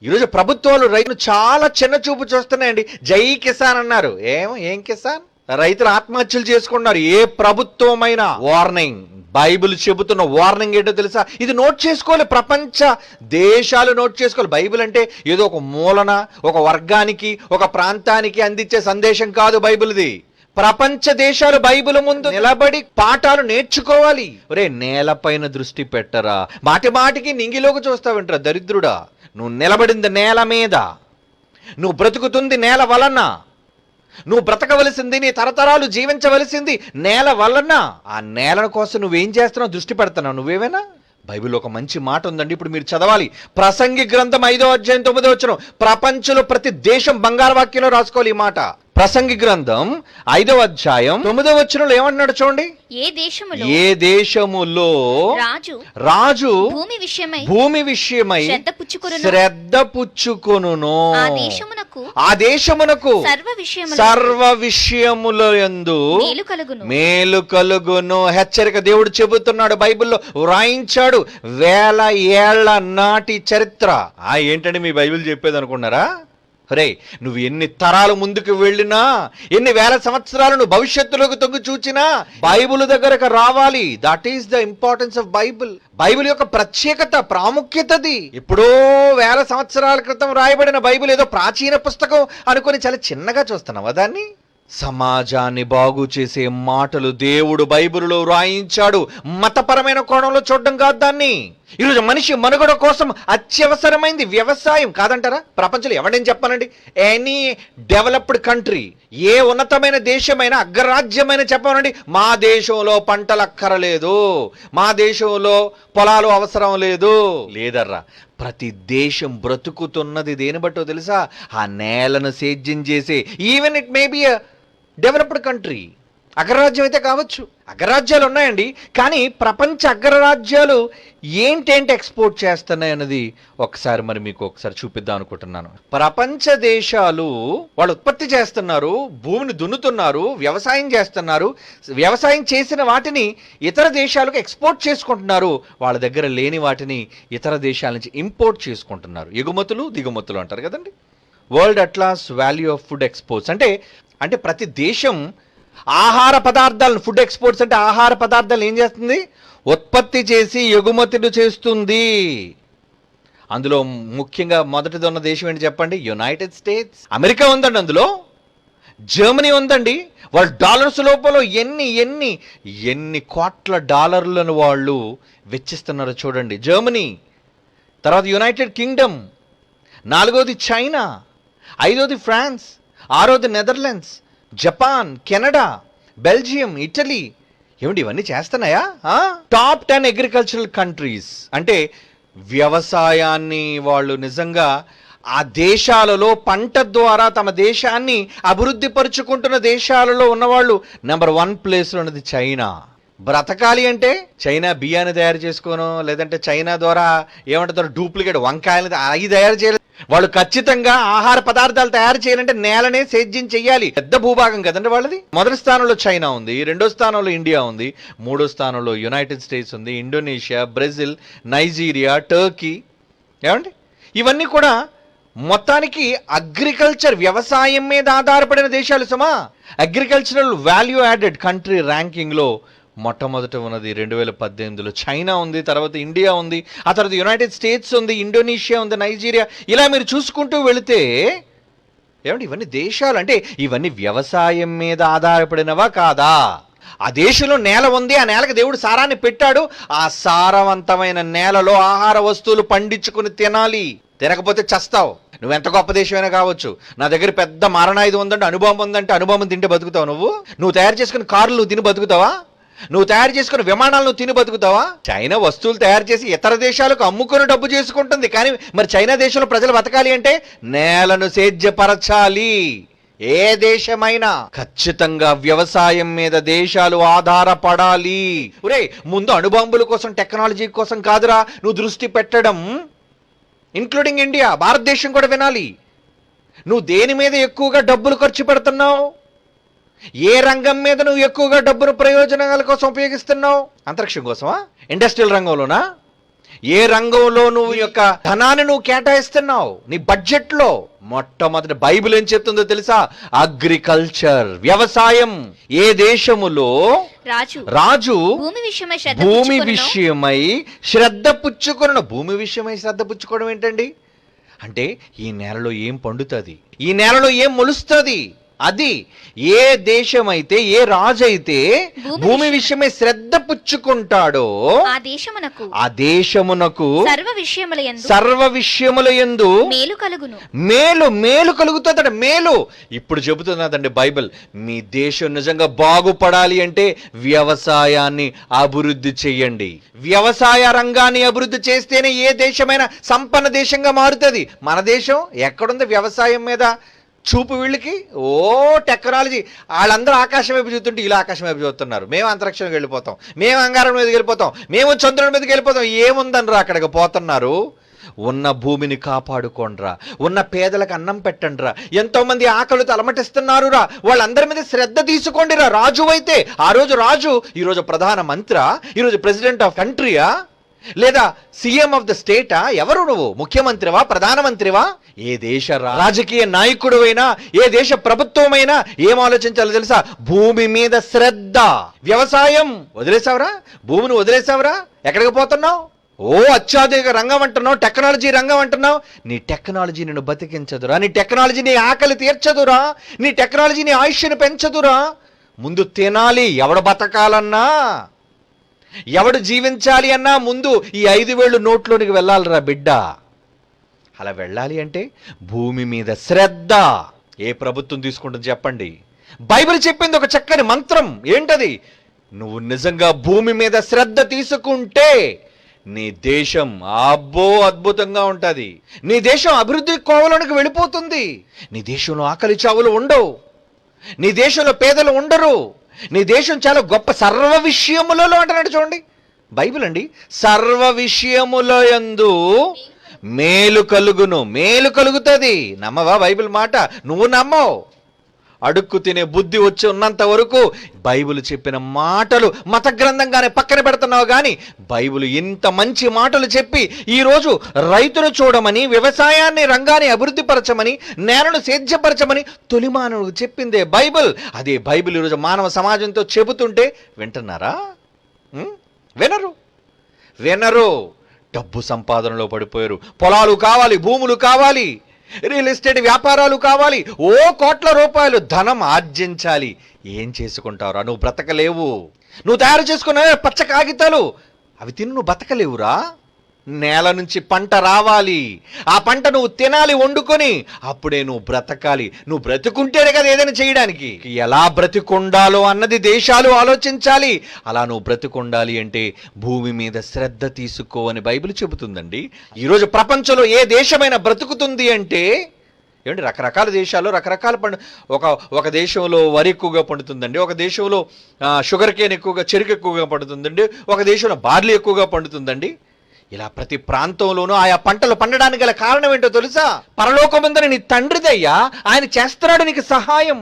ఈరోజు ప్రభుత్వాలు రైతును చాలా చిన్న చూపు చూస్తున్నాయండి. జై కిసాన్ అన్నారు. ఏం కిసాన్? రైతులు ఆత్మహత్యలు చేసుకున్నారు. ఏ ప్రభుత్వమైనా వార్నింగ్, బైబిల్ చెబుతున్న వార్నింగ్ ఏంటో తెలుసా? ఇది నోట్ చేసుకోవాలి, ప్రపంచ దేశాలు నోట్ చేసుకోవాలి. బైబిల్ అంటే ఏదో ఒక మూలన, ఒక వర్గానికి, ఒక ప్రాంతానికి అందించే సందేశం కాదు బైబిల్ది. ప్రపంచ దేశాలు బైబిల్ ముందు నిలబడి పాఠాలు నేర్చుకోవాలి. ఒరే, నేలపైన దృష్టి పెట్టరా, మాటి మాటికి నింగిలోకి చూస్తావంటరా దరిద్రుడా. నువ్వు నిలబడింది నేల మీద, నువ్వు బ్రతుకుతుంది నేల వలన, నువ్వు బ్రతకవలసింది, నీ తరతరాలు జీవించవలసింది నేల వలన. ఆ నేల కోసం నువ్వేం చేస్తున్నావు? దృష్టి పెడుతున్నావు నువ్వేమైనా? బైబిల్లో ఒక మంచి మాట ఉందండి, ఇప్పుడు మీరు చదవాలి. ప్రసంగి గ్రంథం 5వ అధ్యాయం 9వ వచనం. ప్రపంచంలో ప్రతి దేశం బంగారు వాక్యంలో రాసుకోవాలి ఈ మాట. ప్రసంగి గ్రంథం 5వ అధ్యాయం 9వ వచనంలో ఏమంటున్నాడు చూడండి. ఏ దేశములో రాజు భూమి విషయమై శ్రద్ధ పుచ్చుకొనునో ఆ దేశమునకు సర్వ విషయముల యందు మేలు కలుగును. హెచ్చరిక దేవుడు చెబుతున్నాడు, బైబిల్లో వ్రాయించాడు. వేల ఏళ్ల నాటి చరిత్ర. ఏంటంటే మీ బైబిల్ చెప్పేది అనుకున్నారా? రే, నువ్వు ఎన్ని తరాలు ముందుకు వెళ్ళినా, ఎన్ని వేల సంవత్సరాలు నువ్వు భవిష్యత్తులోకి తొంగి చూచినా బైబిల్ దగ్గరకు రావాలి. That is the importance of Bible. Bible యొక్క ప్రత్యేకత, ప్రాముఖ్యతది. ఎప్పుడో వేల సంవత్సరాల క్రితం రాయబడిన బైబిల్ ఏదో ప్రాచీన పుస్తకం అనుకుని చాలా చిన్నగా చూస్తున్నావా దాన్ని? సమాజాన్ని బాగు చేసే మాటలు దేవుడు బైబిల్లో వ్రాయించాడు. మతపరమైన కోణంలో చూడడం కాదు దాన్ని. ఈరోజు మనిషి మనుగడ కోసం అత్యవసరమైంది వ్యవసాయం కాదంటారా? ప్రపంచంలో ఎవడేం చెప్పానండి? ఎనీ డెవలప్డ్ కంట్రీ, ఏ ఉన్నతమైన దేశమైనా, అగ్రరాజ్యమైనా చెప్పానండి, మా దేశంలో పంటలు అక్కరలేదు, మా దేశంలో పొలాలు అవసరం లేదు. లేదర్రా, ప్రతి దేశం బ్రతుకుతున్నది దేని బట్టో తెలుసా? ఆ నేలను సేద్యం చేసే. Even it may be developed country. అగ్రరాజ్యం అయితే కావచ్చు, అగ్రరాజ్యాలు ఉన్నాయండి, కానీ ప్రపంచ అగ్రరాజ్యాలు ఏంటేంటి ఎక్స్పోర్ట్ చేస్తున్నాయి అన్నది ఒకసారి మీకు చూపిద్దాం అనుకుంటున్నాను. ప్రపంచ దేశాలు వాళ్ళు ఉత్పత్తి చేస్తున్నారు, భూమిని దున్నుతున్నారు, వ్యవసాయం చేస్తున్నారు. వ్యవసాయం చేసిన వాటిని ఇతర దేశాలకు ఎక్స్పోర్ట్ చేసుకుంటున్నారు. వాళ్ళ దగ్గర లేని వాటిని ఇతర దేశాల నుంచి ఇంపోర్ట్ చేసుకుంటున్నారు. ఎగుమతులు దిగుమతులు అంటారు కదండి. World atlas value of food exports అంటే ప్రతి దేశం ఆహార పదార్థాలను, ఫుడ్ ఎక్స్పోర్ట్స్ అంటే ఆహార పదార్థాలు ఏం చేస్తుంది? ఉత్పత్తి చేసి ఎగుమతులు చేస్తుంది. అందులో ముఖ్యంగా మొదటిది ఉన్న దేశం ఏంటి చెప్పండి? United states. అమెరికా ఉందండి, అందులో జర్మనీ ఉందండి. వాళ్ళు డాలర్స్ లోపల ఎన్ని కోట్ల డాలర్లను వాళ్ళు వెచ్చిస్తున్నారో చూడండి. జర్మనీ, తర్వాత యునైటెడ్ కింగ్డమ్, 4వది చైనా, 5వది ఫ్రాన్స్, 6వది Netherlands, Japan, Canada, Belgium, Italy. ఏమిటి ఇవన్నీ చేస్తున్నాయా? Top 10 agricultural countries. అంటే వ్యవసాయాన్ని వాళ్ళు నిజంగా ఆ దేశాలలో పంట ద్వారా తమ దేశాన్ని అభివృద్ధి పరుచుకుంటున్న దేశాలలో ఉన్నవాళ్ళు నెంబర్ 1 ప్లేస్లో ఉన్నది చైనా. బ్రతకాలి అంటే చైనా బియ్యాన్ని తయారు చేసుకోను, లేదంటే చైనా ద్వారా ఏమంటారు డూప్లికేట్ వంకాయలు అవి తయారు చేయలేదు. వాళ్ళు ఖచ్చితంగా ఆహార పదార్థాలు తయారు చేయాలంటే నేలనే సేద్యం చెయ్యాలి. పెద్ద భూభాగం కదండి వాళ్ళది. మొదటి స్థానంలో చైనా ఉంది, 2వ స్థానంలో ఇండియా ఉంది, 3వ స్థానంలో యునైటెడ్ స్టేట్స్ ఉంది, ఇండోనేషియా, బ్రెజిల్, నైజీరియా, టర్కీ. ఏమండి ఇవన్నీ కూడా మొత్తానికి అగ్రికల్చర్, వ్యవసాయం మీద ఆధారపడిన దేశాలు. సుమా, అగ్రికల్చరల్ వాల్యూ యాడెడ్ కంట్రీ ర్యాంకింగ్లో మొట్టమొదట ఉన్నది 2018లో చైనా ఉంది, తర్వాత ఇండియా ఉంది, ఆ తర్వాత యునైటెడ్ స్టేట్స్ ఉంది, ఇండోనేషియా ఉంది, నైజీరియా. ఇలా మీరు చూసుకుంటూ వెళితే ఏమంటే ఇవన్నీ దేశాలు అంటే ఇవన్నీ వ్యవసాయం మీద ఆధారపడినవా కాదా? ఆ దేశంలో నేల ఉంది, ఆ నేలకు దేవుడు సారాన్ని పెట్టాడు. ఆ సారవంతమైన నేలలో ఆహార వస్తువులు పండించుకుని తినాలి. తినకపోతే చస్తావు. నువ్వు ఎంత గొప్ప దేశమైనా కావచ్చు. నా దగ్గర పెద్ద మారణాయుధం ఉందంటే, అనుభవం ఉందంటే, అనుభవం తింటే బతుకుతావు. నువ్వు తయారు చేసుకున్న కార్లు నువ్వు తిని బతుకుతావా? నువ్వు తయారు చేసుకున్న విమానాలు నువ్వు తిని బతుకుతావా? చైనా వస్తువులు తయారు చేసి ఇతర దేశాలకు అమ్ముకుని డబ్బు చేసుకుంటుంది. కానీ మరి చైనా దేశంలో ప్రజలు బతకాలి అంటే నేలను సేద్యపరచాలి. ఏ దేశమైనా ఖచ్చితంగా వ్యవసాయం మీద దేశాలు ఆధారపడాలి. ఒరే, ముందు అణుబాంబుల కోసం, టెక్నాలజీ కోసం కాదురా నువ్వు దృష్టి పెట్టడం. ఇంక్లూడింగ్ ఇండియా, భారతదేశం కూడా వినాలి. నువ్వు దేని మీద ఎక్కువగా డబ్బులు ఖర్చు పెడుతున్నావు? ఏ రంగం మీద నువ్వు ఎక్కువగా డబ్బును ప్రయోజనాల కోసం ఉపయోగిస్తున్నావు? అంతరిక్షం కోసమా? ఇండస్ట్రియల్ రంగంలోనా? ఏ రంగంలో నువ్వు యొక్క ధనాన్ని నువ్వు కేటాయిస్తున్నావు నీ బడ్జెట్ లో? మొట్టమొదటి బైబిల్ ఏం చెప్తుందో తెలుసా? అగ్రికల్చర్, వ్యవసాయం. ఏ దేశములో రాజు భూమి విషయమై శ్రద్ధ పుచ్చుకొనును. భూమి విషయమై శ్రద్ధ పుచ్చుకోవడం ఏంటండి? అంటే ఈ నేలలో ఏం పండుతుంది, ఈ నేలలో ఏం మొలుస్తుంది, అది ఏ దేశమైతే, ఏ రాజు అయితే భూమి విషయమై శ్రద్ధ పుచ్చుకుంటాడో ఆ దేశమునకు సర్వ విషయములయందు మేలు కలుగుతుందట. మేలు. ఇప్పుడు చెబుతున్నదండి బైబిల్, మీ దేశం నిజంగా బాగుపడాలి అంటే వ్యవసాయాన్ని అభివృద్ధి చెయ్యండి. వ్యవసాయ రంగాన్ని అభివృద్ధి చేస్తేనే ఏ దేశమైనా సంపన్న దేశంగా మారుతుంది. మన దేశం ఎక్కడుంది వ్యవసాయం మీద చూపు? వీళ్ళకి టెక్నాలజీ. వాళ్ళందరూ ఆకాశం వైపు చూస్తుంటే ఇలా ఆకాశం వైపు చూస్తున్నారు. మేము అంతరిక్షంకి వెళ్ళిపోతాం, మేము అంగారం మీదకి వెళ్ళిపోతాం, మేము చంద్రుడి మీదకి వెళ్ళిపోతాం. ఏముందనరా అక్కడికి పోతున్నారు? ఉన్న భూమిని కాపాడుకోండిరా, ఉన్న పేదలకు అన్నం పెట్టండిరా. ఎంతో మంది ఆకలితో అలమటిస్తున్నారురా, వాళ్ళందరి మీద శ్రద్ధ తీసుకోండిరా. రాజు అయితే ఆ రోజు రాజు, ఈరోజు ప్రధాన మంత్రా, ఈరోజు ప్రెసిడెంట్ ఆఫ్ కంట్రీయా, లేదా సీఎం ఆఫ్ ద స్టేటా? ఎవరు నువ్వు? ముఖ్యమంత్రివా, ప్రధానమంత్రివా? ఏ దేశ రాజకీయ నాయకుడు అయినా, ఏ దేశ ప్రభుత్వమైనా ఏం ఆలోచించాలో తెలుసా? భూమి మీద శ్రద్ధ. వ్యవసాయం వదిలేసావురా, భూమిని వదిలేసావురా, ఎక్కడికి పోతున్నావు? అత్యాధునిక రంగం అంటున్నావు, టెక్నాలజీ రంగం అంటున్నావు. నీ టెక్నాలజీ నిన్ను బతికించదురా, నీ టెక్నాలజీ నీ ఆకలి తీర్చదురా, నీ టెక్నాలజీ నీ ఆయుష్ను పెంచదురా. ముందు తినాలి. ఎవడు బతకాలన్నా, ఎవడు జీవించాలి అన్నా ముందు ఈ 5,000 నోట్లోనికి వెళ్ళాలిరా బిడ్డ. అలా వెళ్ళాలి అంటే భూమి మీద శ్రద్ధ. ఏ ప్రభుత్వం తీసుకుంటుంది చెప్పండి? బైబిల్ చెప్పింది ఒక చక్కని మంత్రం. ఏంటది? నువ్వు నిజంగా భూమి మీద శ్రద్ధ తీసుకుంటే నీ దేశం అద్భుతంగా ఉంటుంది. నీ దేశం అభివృద్ధి కోవలోనికి వెళ్ళిపోతుంది. నీ దేశంలో ఆకలి చావులు ఉండవు, నీ దేశంలో పేదలు ఉండరు, నీ దేశం చాలా గొప్ప. సర్వ విషయములలో అంటున్నాడు చూడండి బైబిల్ అండి. సర్వ విషయముల యందు మేలు కలుగును. మేలు కలుగుతుంది. నమ్మవా బైబిల్ మాట? నువ్వు నమ్మవు. అడుక్కు తినే బుద్ధి వచ్చి ఉన్నంత వరకు బైబిల్ చెప్పిన మాటలు మత గ్రంథంగానే పక్కన పెడుతున్నావు. కానీ బైబిల్ ఇంత మంచి మాటలు చెప్పి ఈరోజు రైతును చూడమని, వ్యవసాయాన్ని రంగాన్ని అభివృద్ధి పరచమని, నేలను సేద్యపరచమని తొలి మానవుడు చెప్పిందే బైబిల్. అదే బైబిల్ ఈరోజు మానవ సమాజంతో చెబుతుంటే వింటున్నారా? వినరు. డబ్బు సంపాదనలో పడిపోయారు. పొలాలు కావాలి, భూములు కావాలి, రియల్ ఎస్టేట్ వ్యాపారాలు కావాలి, కోట్ల రూపాయలు ధనం ఆర్జించాలి. ఏం చేసుకుంటావురా? నువ్వు బ్రతకలేవు. నువ్వు తయారు చేసుకున్న పచ్చ కాగితాలు అవి తిని నువ్వు బతకలేవురా. నేల నుంచి పంట రావాలి, ఆ పంట నువ్వు తినాలి వండుకొని, అప్పుడే నువ్వు బ్రతకాలి. నువ్వు బ్రతుకుంటేనే కదా ఏదైనా చేయడానికి. ఎలా బ్రతికుండాలో అన్నది దేశాలు ఆలోచించాలి. అలా నువ్వు బ్రతికుండాలి అంటే భూమి మీద శ్రద్ధ తీసుకో అని బైబిల్ చెబుతుందండి. ఈరోజు ప్రపంచంలో ఏ దేశమైనా బ్రతుకుతుంది అంటే ఏమంటే రకరకాల దేశాల్లో రకరకాల ఒక దేశంలో వరి ఎక్కువగా పండుతుందండి, ఒక దేశంలో షుగర్ కేన్ ఎక్కువగా, చెరుకు ఎక్కువగా పండుతుందండి, ఒక దేశంలో బార్లీ ఎక్కువగా పండుతుందండి. ఇలా ప్రతి ప్రాంతంలోనూ ఆయా పంటలు పండడానికి గల కారణం ఏంటో తెలుసా? పరలోకమందున నీ తండ్రిదయ్యా, ఆయన చేస్తున్నాడు నీకు సహాయం.